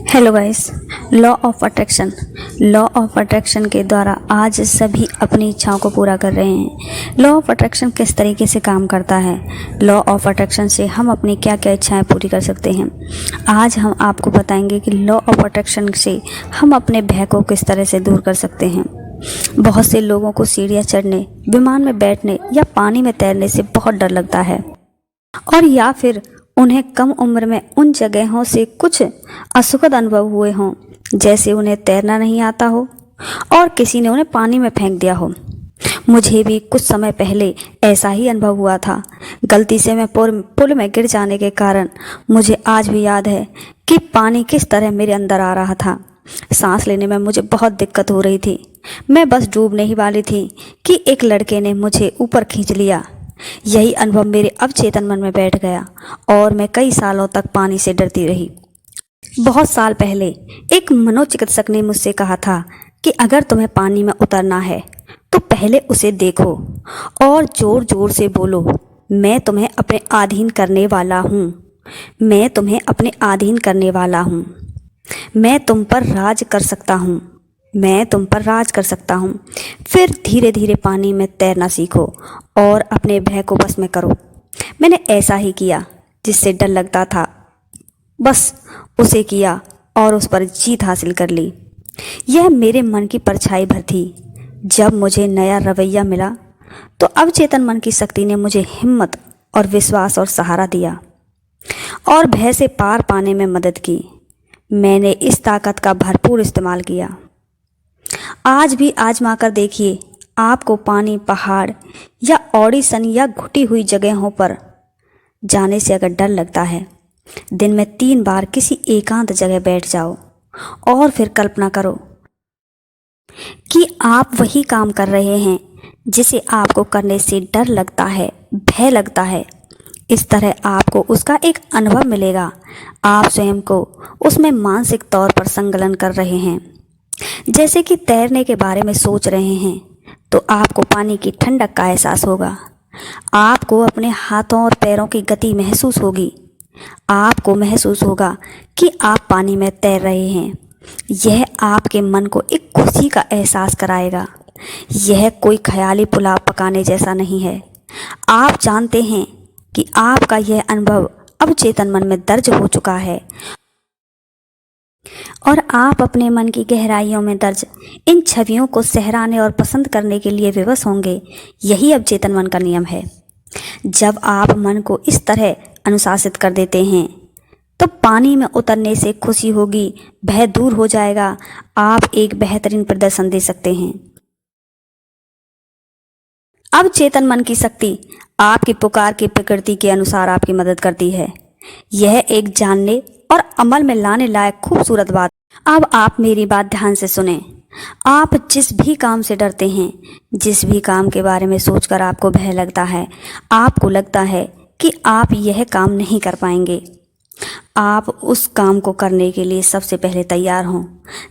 Hello guys. Law of attraction के द्वारा आज सभी अपनी इच्छाओं को पूरा कर रहे हैं। लॉ ऑफ अट्रैक्शन किस तरीके से काम करता है, लॉ ऑफ अट्रैक्शन से हम अपनी क्या क्या इच्छाएं पूरी कर सकते हैं, आज हम आपको बताएंगे कि लॉ ऑफ अट्रैक्शन से हम अपने भय को किस तरह से दूर कर सकते हैं। बहुत से लोगों को सीढ़ियाँ चढ़ने, विमान में बैठने या पानी में तैरने से बहुत डर लगता है, और या फिर उन्हें कम उम्र में उन जगहों से कुछ असुखद अनुभव हुए हों, जैसे उन्हें तैरना नहीं आता हो और किसी ने उन्हें पानी में फेंक दिया हो। मुझे भी कुछ समय पहले ऐसा ही अनुभव हुआ था। गलती से मैं पुल में गिर जाने के कारण मुझे आज भी याद है कि पानी किस तरह मेरे अंदर आ रहा था। सांस लेने में मुझे बहुत दिक्कत हो रही थी। मैं बस डूबने ही वाली थी कि एक लड़के ने मुझे ऊपर खींच लिया। यही अनुभव मेरे अवचेतन मन में बैठ गया और मैं कई सालों तक पानी से डरती रही। बहुत साल पहले एक मनोचिकित्सक ने मुझसे कहा था कि अगर तुम्हें पानी में उतरना है तो पहले उसे देखो और जोर जोर से बोलो, मैं तुम्हें अपने अधीन करने वाला हूँ, मैं तुम्हें अपने अधीन करने वाला हूँ, मैं तुम पर राज कर सकता हूँ, मैं तुम पर राज कर सकता हूँ। फिर धीरे धीरे पानी में तैरना सीखो और अपने भय को बस में करो। मैंने ऐसा ही किया, जिससे डर लगता था बस उसे किया और उस पर जीत हासिल कर ली। यह मेरे मन की परछाई भर थी। जब मुझे नया रवैया मिला तो अवचेतन मन की शक्ति ने मुझे हिम्मत और विश्वास और सहारा दिया और भय से पार पाने में मदद की। मैंने इस ताकत का भरपूर इस्तेमाल किया। आज भी आजमा कर देखिए, आपको पानी, पहाड़ या ऑडिशन या घुटी हुई जगहों पर जाने से अगर डर लगता है, दिन में 3 बार किसी एकांत जगह बैठ जाओ और फिर कल्पना करो कि आप वही काम कर रहे हैं जिसे आपको करने से डर लगता है, भय लगता है। इस तरह आपको उसका एक अनुभव मिलेगा। आप स्वयं को उसमें मानसिक तौर पर संलग्न कर रहे हैं। जैसे कि तैरने के बारे में सोच रहे हैं तो आपको पानी की ठंडक का एहसास होगा। आपको अपने हाथों और पैरों की गति महसूस होगी। आपको महसूस होगा कि आप पानी में तैर रहे हैं। यह आपके मन को एक खुशी का एहसास कराएगा। यह कोई ख्याली पुलाव पकाने जैसा नहीं है। आप जानते हैं कि आपका यह अनुभव अब चेतन मन में दर्ज हो चुका है और आप अपने मन की गहराइयों में दर्ज इन छवियों को सहराने और पसंद करने के लिए विवश होंगे। यही अवचेतन मन का नियम है। जब आप मन को इस तरह अनुशासित कर देते हैं तो पानी में उतरने से खुशी होगी, भय दूर हो जाएगा। आप एक बेहतरीन प्रदर्शन दे सकते हैं। अब चेतन मन की शक्ति आपकी पुकार की प्रकृति के अनुसार आपकी मदद करती है। यह एक जानने और अमल में लाने लायक खूबसूरत बात। अब आप मेरी बात ध्यान से सुने। आप जिस भी काम से डरते हैं, जिस भी काम के बारे में सोचकर आपको भय लगता है, आपको लगता है कि आप यह काम नहीं कर पाएंगे, आप उस काम को करने के लिए सबसे पहले तैयार हों।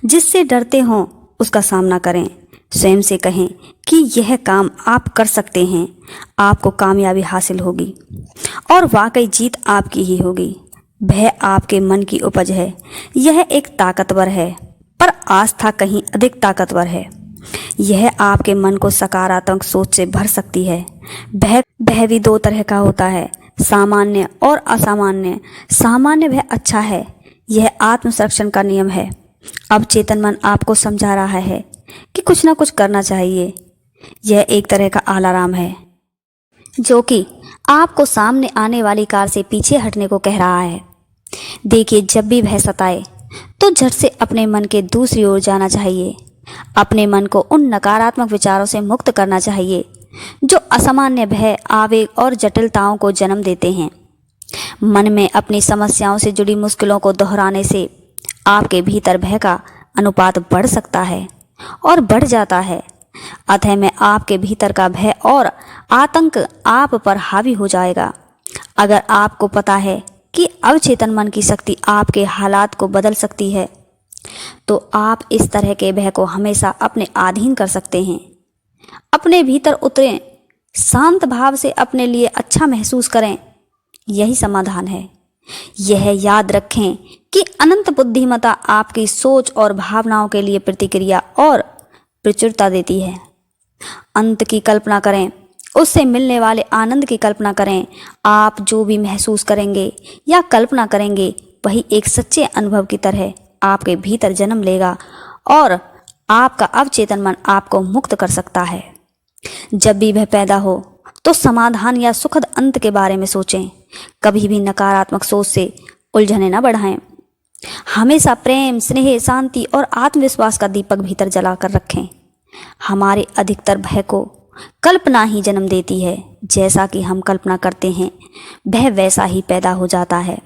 जिससे डरते हों उसका सामना करें। स्वयं से कहें कि यह काम आप कर सकते हैं। आपको कामयाबी हासिल होगी और वाकई जीत आपकी ही होगी। भय आपके मन की उपज है। यह एक ताकतवर है, पर आस्था कहीं अधिक ताकतवर है। यह आपके मन को सकारात्मक सोच से भर सकती है। भय भी 2 तरह का होता है, सामान्य और असामान्य। सामान्य भय अच्छा है, यह आत्मसंरक्षण का नियम है। अब चेतन मन आपको समझा रहा है कि कुछ ना कुछ करना चाहिए। यह एक तरह का अलार्म है जो कि आपको सामने आने वाली कार से पीछे हटने को कह रहा है। देखिए, जब भी भय सताए तो झट से अपने मन के दूसरी ओर जाना चाहिए। अपने मन को उन नकारात्मक विचारों से मुक्त करना चाहिए जो असामान्य भय, आवेग और जटिलताओं को जन्म देते हैं। मन में अपनी समस्याओं से जुड़ी मुश्किलों को दोहराने से आपके भीतर भय का अनुपात बढ़ सकता है और बढ़ जाता है। अतः में आपके भीतर का भय और आतंक आप पर हावी हो जाएगा। अगर आपको पता है कि अवचेतन मन की शक्ति आपके हालात को बदल सकती है, तो आप इस तरह के भय को हमेशा अपने अधीन कर सकते हैं। अपने भीतर उतरें, शांत भाव से अपने लिए अच्छा महसूस करें। यही समाधान है। यह याद रखें कि अनंत बुद्धिमत्ता आपकी सोच और भावनाओं के लिए प्रतिक्रिया और प्रचुरता देती है। अंत की कल्पना करें, उससे मिलने वाले आनंद की कल्पना करें। आप जो भी महसूस करेंगे या कल्पना करेंगे वही एक सच्चे अनुभव की तरह आपके भीतर जन्म लेगा और आपका अवचेतन मन आपको मुक्त कर सकता है। जब भी वह पैदा हो तो समाधान या सुखद अंत के बारे में सोचें। कभी भी नकारात्मक सोच से उलझने न बढ़ाएं। हमेशा प्रेम, स्नेह, शांति और आत्मविश्वास का दीपक भीतर जलाकर रखें। हमारे अधिकतर भय को कल्पना ही जन्म देती है। जैसा कि हम कल्पना करते हैं वह वैसा ही पैदा हो जाता है।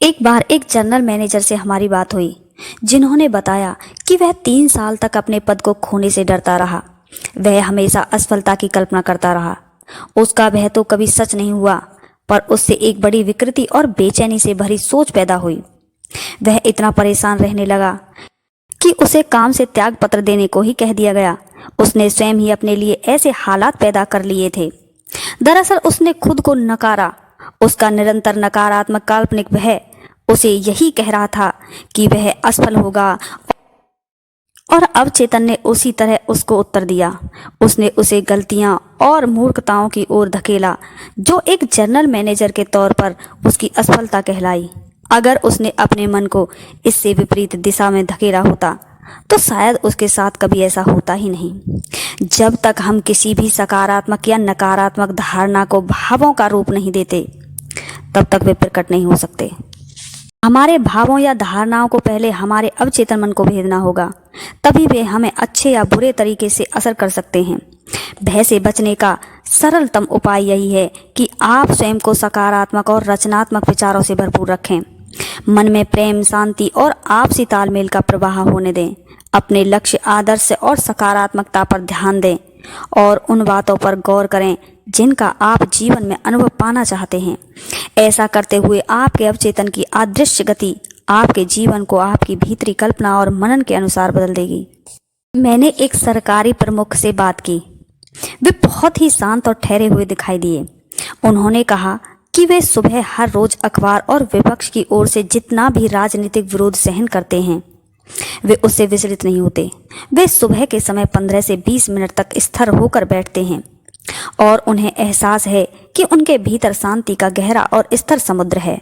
एक बार एक जनरल मैनेजर से हमारी बात हुई, जिन्होंने बताया कि वह 3 साल तक अपने पद को खोने से डरता रहा। वह हमेशा असफलता की कल्पना करता रहा। उसका भय तो कभी सच नहीं हुआ, पर उससे एक बड़ी विकृति और बेचैनी से भरी सोच पैदा हुई। वह इतना परेशान रहने लगा कि उसे काम से त्याग पत्र देने को ही कह दिया गया। उसने स्वयं ही अपने लिए ऐसे हालात पैदा कर लिए थे। दरअसल उसने खुद को नकारा। उसका निरंतर नकारात्मक काल्पनिक भय उसे यही कह रहा था कि वह असफल होगा, और अवचेतन ने उसी तरह उसको उत्तर दिया। उसने उसे गलतियां और मूर्खताओं की ओर धकेला, जो एक जनरल मैनेजर के तौर पर उसकी असफलता कहलाई। अगर उसने अपने मन को इससे विपरीत दिशा में धकेला होता तो शायद उसके साथ कभी ऐसा होता ही नहीं। जब तक हम किसी भी सकारात्मक या नकारात्मक धारणा को भावों का रूप नहीं देते, तब तक वे प्रकट नहीं हो सकते। हमारे भावों या धारणाओं को पहले हमारे अवचेतन मन को भेजना होगा, तभी वे हमें अच्छे या बुरे तरीके से असर कर सकते हैं। भय से बचने का सरलतम उपाय यही है कि आप स्वयं को सकारात्मक और रचनात्मक विचारों से भरपूर रखें। मन में प्रेम, शांति और आपसी तालमेल का प्रवाह होने दें। अपने लक्ष्य, आदर्श और सकारात्मकता पर ध्यान दें और उन बातों पर गौर करें जिनका आप जीवन में अनुभव पाना चाहते हैं। ऐसा करते हुए आपके अवचेतन की अदृश्य गति आपके जीवन को आपकी भीतरी कल्पना और मनन के अनुसार बदल देगी। मैंने एक सरकारी प्रमुख से बात की। वे बहुत ही शांत और ठहरे हुए दिखाई दिए। उन्होंने कहा कि वे सुबह हर रोज अखबार और विपक्ष की ओर से जितना भी राजनीतिक विरोध सहन करते हैं, वे उससे विचलित नहीं होते। वे सुबह के समय 15 से 20 मिनट तक स्थिर होकर बैठते हैं और उन्हें एहसास है कि उनके भीतर शांति का गहरा और स्थिर समुद्र है।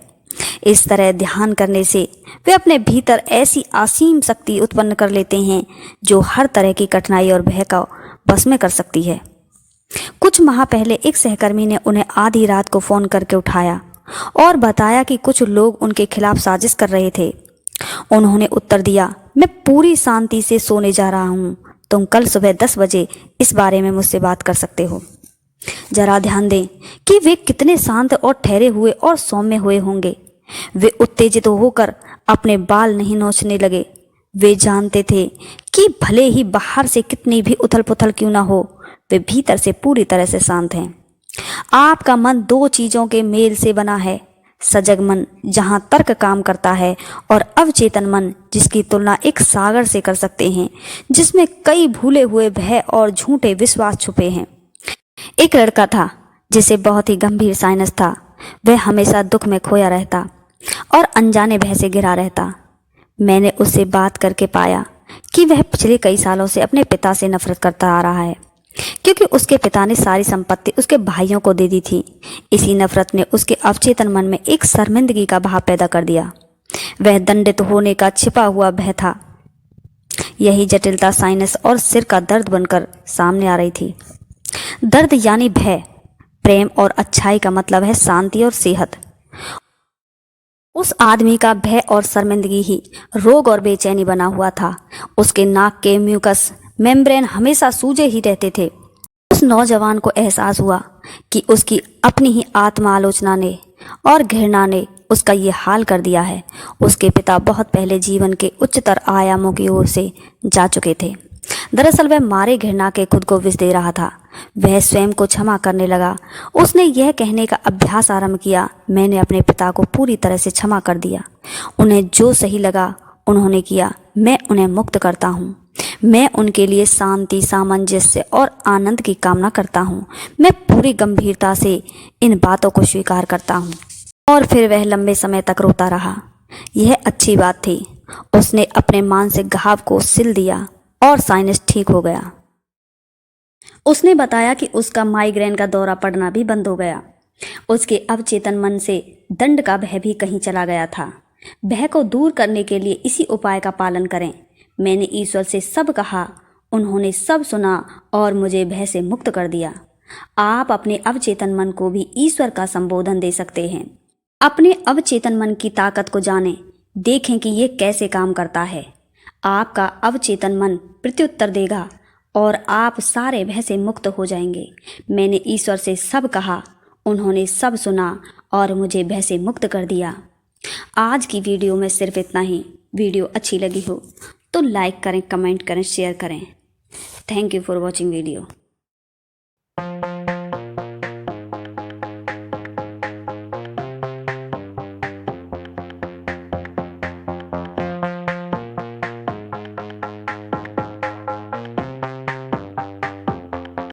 इस तरह ध्यान करने से वे अपने भीतर ऐसी असीम शक्ति उत्पन्न कर लेते हैं जो हर तरह की कठिनाई और भय का बस में कर सकती है। कुछ माह पहले एक सहकर्मी ने उन्हें आधी रात को फोन करके उठाया और बताया कि कुछ लोग उनके खिलाफ साजिश कर रहे थे। उन्होंने उत्तर दिया, मैं पूरी शांति से सोने जा रहा हूँ, तुम कल सुबह 10 बजे इस बारे में मुझसे बात कर सकते हो। जरा ध्यान दें कि वे कितने शांत और ठहरे हुए और सौम्य हुए होंगे। वे उत्तेजित होकर अपने बाल नहीं नोचने लगे। वे जानते थे कि भले ही बाहर से कितनी भी उथल पुथल क्यों ना हो, वे भीतर से पूरी तरह से शांत हैं। आपका मन 2 चीजों के मेल से बना है, सजग मन जहां तर्क काम करता है और अवचेतन मन जिसकी तुलना एक सागर से कर सकते हैं, जिसमें कई भूले हुए भय और झूठे विश्वास छुपे हैं। एक लड़का था जिसे बहुत ही गंभीर साइनस था। वह हमेशा दुख में खोया रहता और अनजाने भय से घिरा रहता। मैंने उससे बात करके पाया कि वह पिछले कई सालों से अपने पिता से नफरत करता आ रहा है, क्योंकि उसके पिता ने सारी संपत्ति उसके भाइयों को दे दी थी। इसी नफरत ने उसके अवचेतन मन में एक शर्मिंदगी का भाव पैदा कर दिया। वह दंडित होने का छिपा हुआ भय था। यही जटिलता साइनस और सिर का दर्द बनकर सामने आ रही थी। दर्द यानी भय। प्रेम और अच्छाई का मतलब है शांति और सेहत। उस आदमी का भय और शर्मिंदगी ही रोग और बेचैनी बना हुआ था। उसके नाक के म्यूकस मेम्ब्रेन हमेशा सूजे ही रहते थे। उस नौजवान को एहसास हुआ कि उसकी अपनी ही आत्मा आलोचना ने और घृणा ने उसका ये हाल कर दिया है। उसके पिता बहुत पहले जीवन के उच्चतर आयामों की ओर से जा चुके थे। दरअसल वह मारे घृणा के खुद को विष दे रहा था। वह स्वयं को क्षमा करने लगा। उसने यह कहने का अभ्यास आरंभ किया, मैंने अपने पिता को पूरी तरह से क्षमा कर दिया। उन्हें जो सही लगा उन्होंने किया। मैं उन्हें मुक्त करता हूँ। मैं उनके लिए शांति, सामंजस्य और आनंद की कामना करता हूँ। मैं पूरी गंभीरता से इन बातों को स्वीकार करता हूँ। और फिर वह लंबे समय तक रोता रहा। यह अच्छी बात थी। उसने अपने मानसिक घाव को सिल दिया और साइनस ठीक हो गया। उसने बताया कि उसका माइग्रेन का दौरा पड़ना भी बंद हो गया। उसके अवचेतन मन से दंड का भय भी कहीं चला गया था। भय को दूर करने के लिए इसी उपाय का पालन करें। मैंने ईश्वर से सब कहा, उन्होंने सब सुना और मुझे भय से मुक्त कर दिया। आप अपने अवचेतन मन को भी ईश्वर का संबोधन दे सकते हैं। अपने अवचेतन मन की ताकत को जानें, देखें कि ये कैसे काम करता है। आपका अवचेतन मन प्रत्युत्तर देगा और आप सारे भय से मुक्त हो जाएंगे। मैंने ईश्वर से सब कहा, उन्होंने सब सुना और मुझे भय से मुक्त कर दिया। आज की वीडियो में सिर्फ इतना ही। वीडियो अच्छी लगी हो तो लाइक करें, कमेंट करें, शेयर करें। Thank you for watching video.